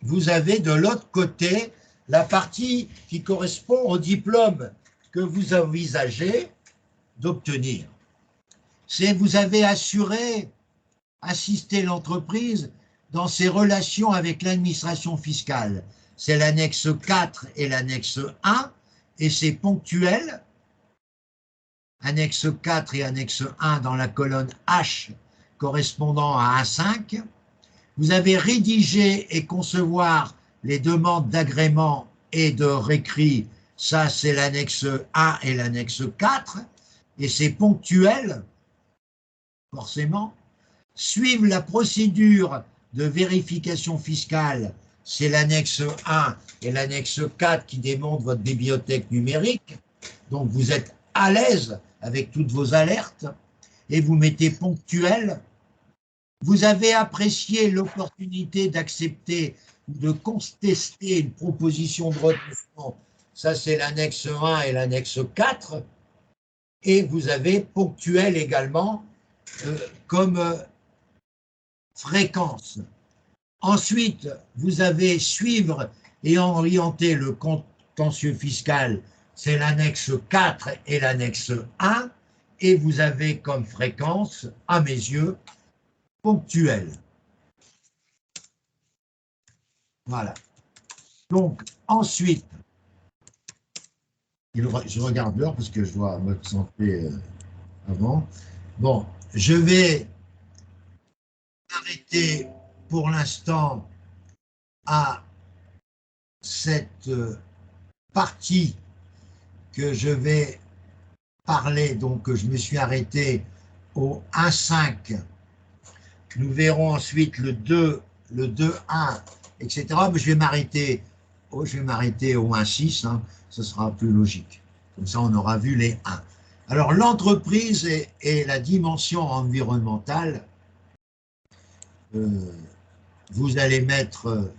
vous avez de l'autre côté la partie qui correspond au diplôme que vous envisagez d'obtenir. C'est vous avez assisté l'entreprise dans ses relations avec l'administration fiscale. C'est l'annexe 4 et l'annexe 1, et c'est ponctuel. Annexe 4 et annexe 1 dans la colonne H correspondant à A5. Vous avez rédigé et concevoir les demandes d'agrément et de récrit. Ça, c'est l'annexe 1 et l'annexe 4, et c'est ponctuel, forcément. Suivre la procédure de vérification fiscale, c'est l'annexe 1 et l'annexe 4 qui démontrent votre bibliothèque numérique. Donc vous êtes à l'aise avec toutes vos alertes et vous mettez ponctuel. Vous avez apprécié l'opportunité d'accepter ou de contester une proposition de redressement. Ça, c'est l'annexe 1 et l'annexe 4. Et vous avez ponctuel également comme fréquence. Ensuite, vous avez suivre et orienter le contentieux fiscal, c'est l'annexe 4 et l'annexe 1, et vous avez comme fréquence, à mes yeux, ponctuelle. Voilà. Donc, ensuite, je regarde l'heure parce que je dois me concentrer avant. Bon, je vais arrêter pour l'instant à cette partie que je vais parler, donc je me suis arrêté au 1,5. Nous verrons ensuite le 2, le 2,1, etc. Mais je vais m'arrêter au 1,6, hein, ce sera plus logique. Comme ça, on aura vu les 1. Alors, l'entreprise et la dimension environnementale, vous allez mettre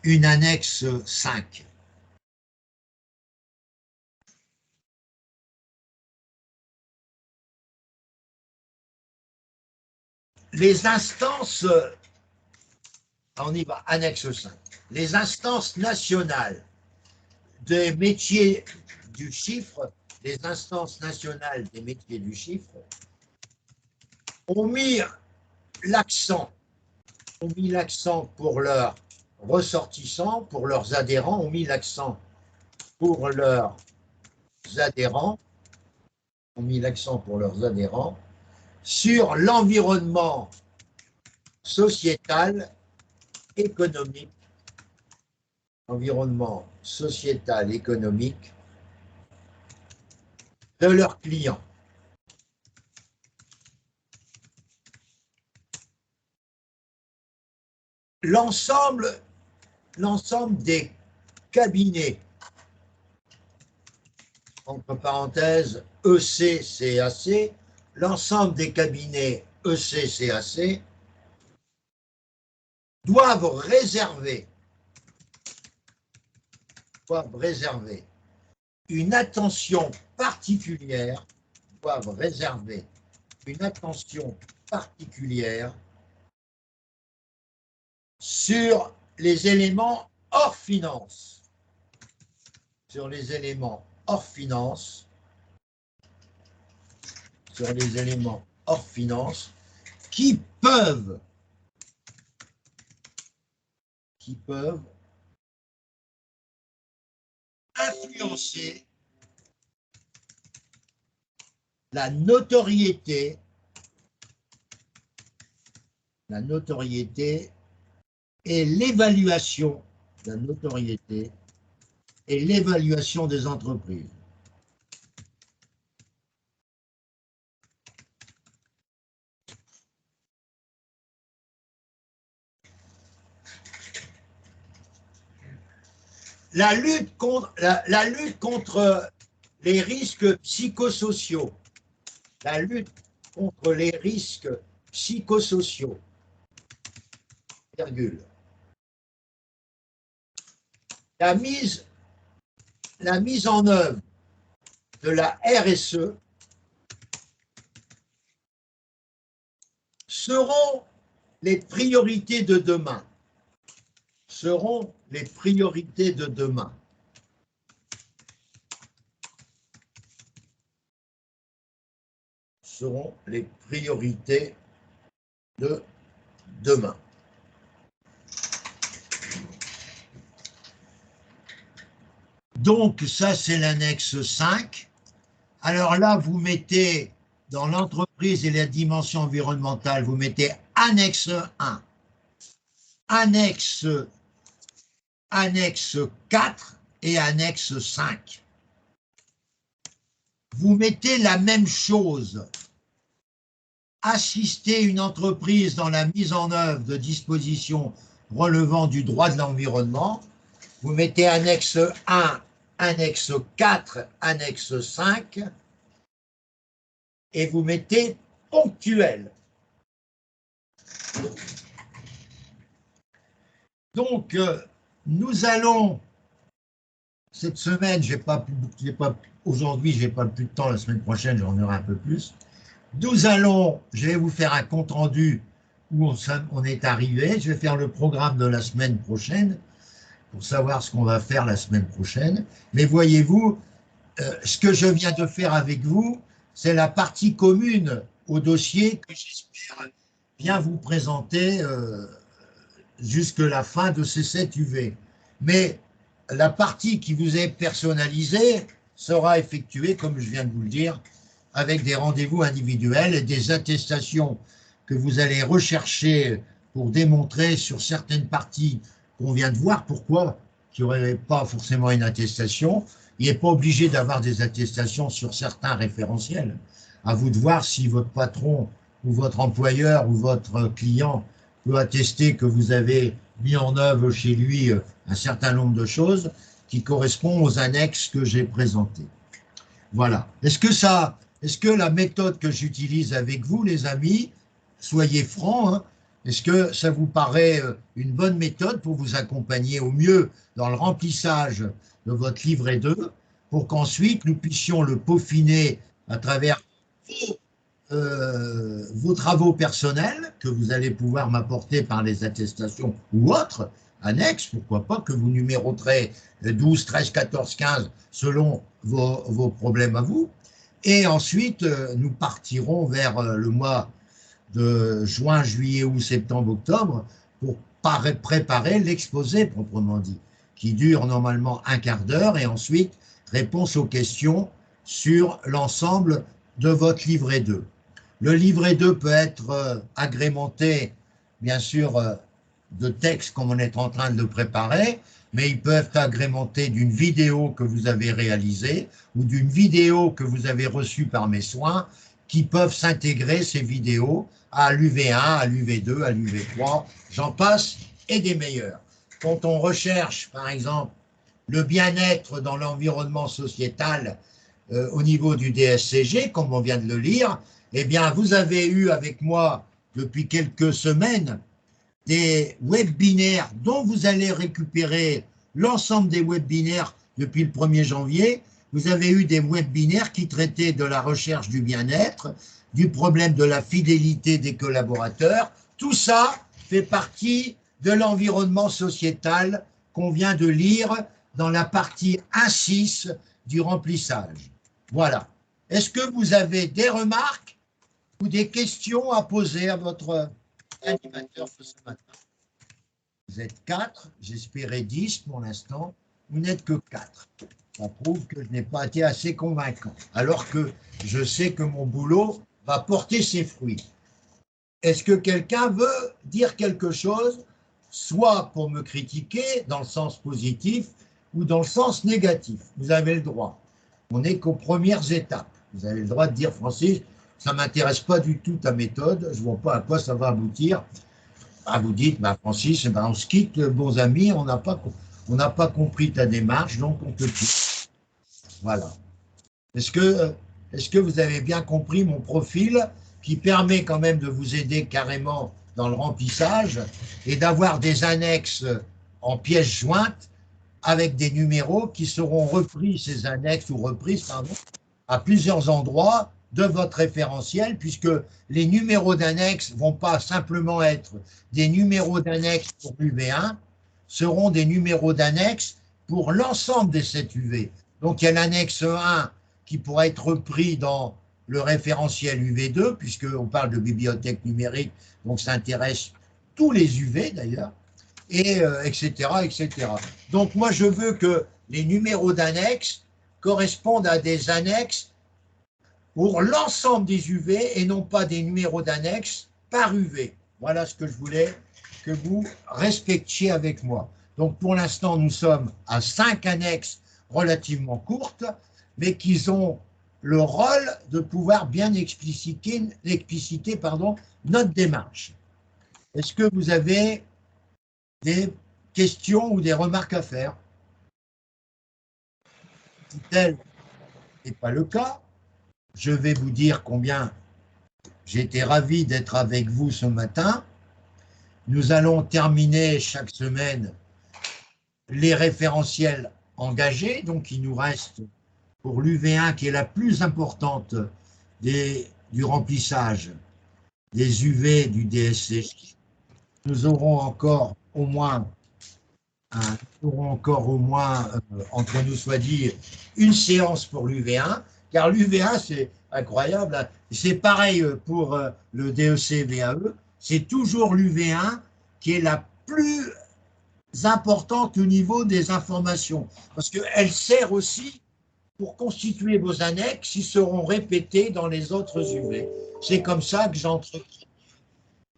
une annexe 5. Les instances, on y va, annexe 5. Les instances nationales des métiers du chiffre, les instances nationales des métiers du chiffre, ont mis l'accent pour leurs ressortissants, pour leurs adhérents, ont mis l'accent pour leurs adhérents, sur l'environnement sociétal, économique, de leurs clients. L'ensemble des cabinets, entre parenthèses, EC-CAC, l'ensemble des cabinets EC-CAC doivent réserver une attention particulière, sur les éléments hors finance, qui peuvent influencer la notoriété et l'évaluation des entreprises. La lutte contre les risques psychosociaux. Virgule. La mise en œuvre de la RSE seront les priorités de demain. Donc, ça, c'est l'annexe 5. Alors là, vous mettez, dans l'entreprise et la dimension environnementale, vous mettez annexe 1, annexe 4 et annexe 5. Vous mettez la même chose assister une entreprise dans la mise en œuvre de dispositions relevant du droit de l'environnement. Vous mettez annexe 1, annexe 4, annexe 5, et vous mettez ponctuel. Donc, nous allons, cette semaine, aujourd'hui, je n'ai pas plus de temps, la semaine prochaine, j'en aurai un peu plus. Nous allons, je vais vous faire un compte-rendu où on est arrivé. Je vais faire le programme de la semaine prochaine pour savoir ce qu'on va faire la semaine prochaine. Mais voyez-vous, ce que je viens de faire avec vous, c'est la partie commune au dossier que j'espère bien vous présenter jusque la fin de ces 7 UV. Mais la partie qui vous est personnalisée sera effectuée, comme je viens de vous le dire, avec des rendez-vous individuels et des attestations que vous allez rechercher pour démontrer sur certaines parties qu'on vient de voir. Pourquoi qu'il n'y aurait pas forcément une attestation? Il n'est pas obligé d'avoir des attestations sur certains référentiels. À vous de voir si votre patron ou votre employeur ou votre client peut attester que vous avez mis en œuvre chez lui un certain nombre de choses qui correspondent aux annexes que j'ai présentées. Voilà. Est-ce que la méthode que j'utilise avec vous, les amis, soyez francs, hein, est-ce que ça vous paraît une bonne méthode pour vous accompagner au mieux dans le remplissage de votre livret 2 pour qu'ensuite nous puissions le peaufiner à travers vos travaux personnels que vous allez pouvoir m'apporter par les attestations ou autres annexes, pourquoi pas, que vous numéroterez 12, 13, 14, 15 selon vos problèmes à vous. Et ensuite, nous partirons vers le mois de juin, juillet, août, septembre, octobre pour préparer l'exposé proprement dit, qui dure normalement un quart d'heure et ensuite réponse aux questions sur l'ensemble de votre livret 2. Le livret 2 peut être agrémenté, bien sûr, de textes comme on est en train de le préparer, mais ils peuvent être agrémentés d'une vidéo que vous avez réalisée ou d'une vidéo que vous avez reçue par mes soins, qui peuvent s'intégrer, ces vidéos, à l'UV1, à l'UV2, à l'UV3, j'en passe, et des meilleurs. Quand on recherche, par exemple, le bien-être dans l'environnement sociétal au niveau du DSCG, comme on vient de le lire, eh bien, vous avez eu avec moi, depuis quelques semaines, des webinaires dont vous allez récupérer l'ensemble des webinaires depuis le 1er janvier. Vous avez eu des webinaires qui traitaient de la recherche du bien-être, du problème de la fidélité des collaborateurs. Tout ça fait partie de l'environnement sociétal qu'on vient de lire dans la partie 1.6 du remplissage. Voilà. Est-ce que vous avez des remarques ou des questions à poser à votre animateur de ce matin? Vous êtes 4, j'espérais 10 pour l'instant, vous n'êtes que 4. Ça prouve que je n'ai pas été assez convaincant, alors que je sais que mon boulot va porter ses fruits. Est-ce que quelqu'un veut dire quelque chose, soit pour me critiquer dans le sens positif ou dans le sens négatif? Vous avez le droit. On n'est qu'aux premières étapes. Vous avez le droit de dire, Francis, ça ne m'intéresse pas du tout ta méthode, je ne vois pas à quoi ça va aboutir. Ah, vous dites, bah, Francis, on se quitte, bons amis, on n'a pas compris ta démarche, donc on te quitte. Voilà. Est-ce que vous avez bien compris mon profil qui permet quand même de vous aider carrément dans le remplissage et d'avoir des annexes en pièces jointes avec des numéros qui seront repris, ces annexes ou reprises, pardon, à plusieurs endroits de votre référentiel, puisque les numéros d'annexe ne vont pas simplement être des numéros d'annexe pour l'UV1, seront des numéros d'annexe pour l'ensemble des 7 UV. Donc il y a l'annexe 1 qui pourra être repris dans le référentiel UV2, puisqu'on parle de bibliothèque numérique, donc ça intéresse tous les UV d'ailleurs, et etc., etc. Donc moi je veux que les numéros d'annexe correspondent à des annexes pour l'ensemble des UV et non pas des numéros d'annexe par UV. Voilà ce que je voulais que vous respectiez avec moi. Donc pour l'instant, nous sommes à 5 annexes relativement courtes, mais qui ont le rôle de pouvoir bien expliciter notre démarche. Est-ce que vous avez des questions ou des remarques à faire? Si tel n'est pas le cas, je vais vous dire combien j'ai été ravi d'être avec vous ce matin. Nous allons terminer chaque semaine les référentiels engagés, donc il nous reste pour l'UV1 qui est la plus importante du remplissage des UV du DSCJ. Nous aurons encore au moins, entre nous soit dit, une séance pour l'UV1, car l'UV1, c'est incroyable, hein. C'est pareil pour le DEC-VAE, c'est toujours l'UV1 qui est la plus importante au niveau des informations, parce qu'elle sert aussi pour constituer vos annexes qui seront répétées dans les autres UV. C'est comme ça que j'entreprends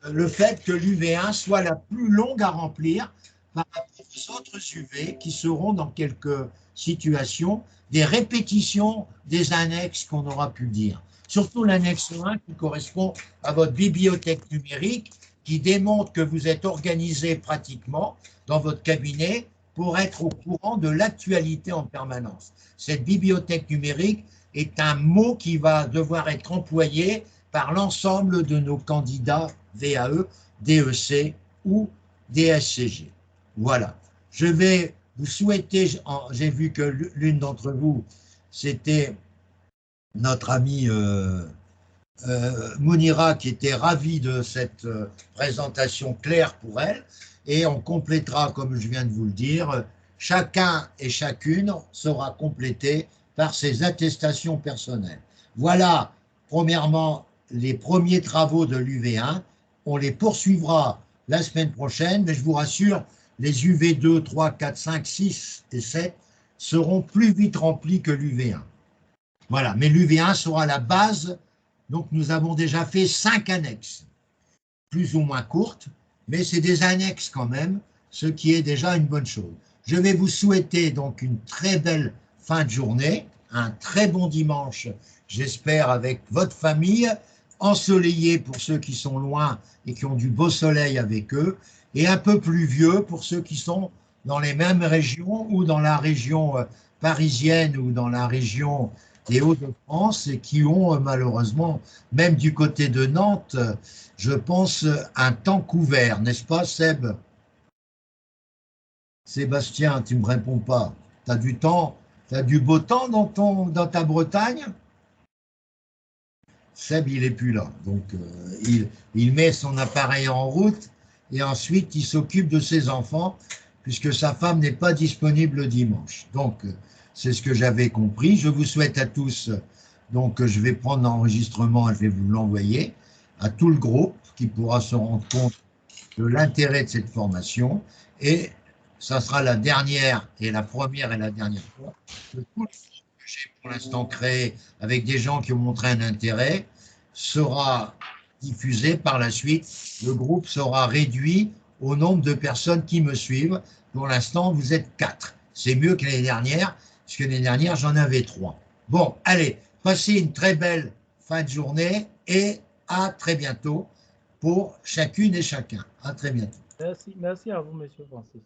le fait que l'UV1 soit la plus longue à remplir par rapport aux autres UV qui seront dans quelques situations des répétitions des annexes qu'on aura pu dire. Surtout l'annexe 1 qui correspond à votre bibliothèque numérique qui démontre que vous êtes organisé pratiquement dans votre cabinet pour être au courant de l'actualité en permanence. Cette bibliothèque numérique est un mot qui va devoir être employé par l'ensemble de nos candidats VAE, DEC ou DSCG. Voilà. Je vais vous souhaiter, j'ai vu que l'une d'entre vous, c'était notre amie Mounira qui était ravie de cette présentation claire pour elle. Et on complétera, comme je viens de vous le dire, chacun et chacune sera complété par ses attestations personnelles. Voilà, premièrement, les premiers travaux de l'UV1. On les poursuivra la semaine prochaine, mais je vous rassure, les UV2, 3, 4, 5, 6 et 7 seront plus vite remplis que l'UV1. Voilà, mais l'UV1 sera la base. Donc nous avons déjà fait 5 annexes, plus ou moins courtes, mais c'est des annexes quand même, ce qui est déjà une bonne chose. Je vais vous souhaiter donc une très belle fin de journée, un très bon dimanche, j'espère avec votre famille, ensoleillé pour ceux qui sont loin et qui ont du beau soleil avec eux, et un peu pluvieux pour ceux qui sont dans les mêmes régions ou dans la région parisienne ou dans la région des Hauts-de-France et qui ont malheureusement, même du côté de Nantes, je pense, un temps couvert, n'est-ce pas, Seb? Sébastien, tu ne me réponds pas. Tu as du temps, tu as du beau temps dans ta Bretagne? Seb, il n'est plus là. Donc, il met son appareil en route et ensuite, il s'occupe de ses enfants puisque sa femme n'est pas disponible le dimanche. Donc, c'est ce que j'avais compris. Je vous souhaite à tous, donc je vais prendre l'enregistrement et je vais vous l'envoyer à tout le groupe qui pourra se rendre compte de l'intérêt de cette formation. Et ça sera la dernière et la première et la dernière fois que tout le groupe que j'ai pour l'instant créé avec des gens qui ont montré un intérêt sera diffusé par la suite. Le groupe sera réduit au nombre de personnes qui me suivent. Pour l'instant, vous êtes 4. C'est mieux que l'année dernière, parce que l'année dernière, j'en avais 3. Bon, allez, passez une très belle fin de journée et à très bientôt pour chacune et chacun. À très bientôt. Merci, merci à vous, Monsieur Francis.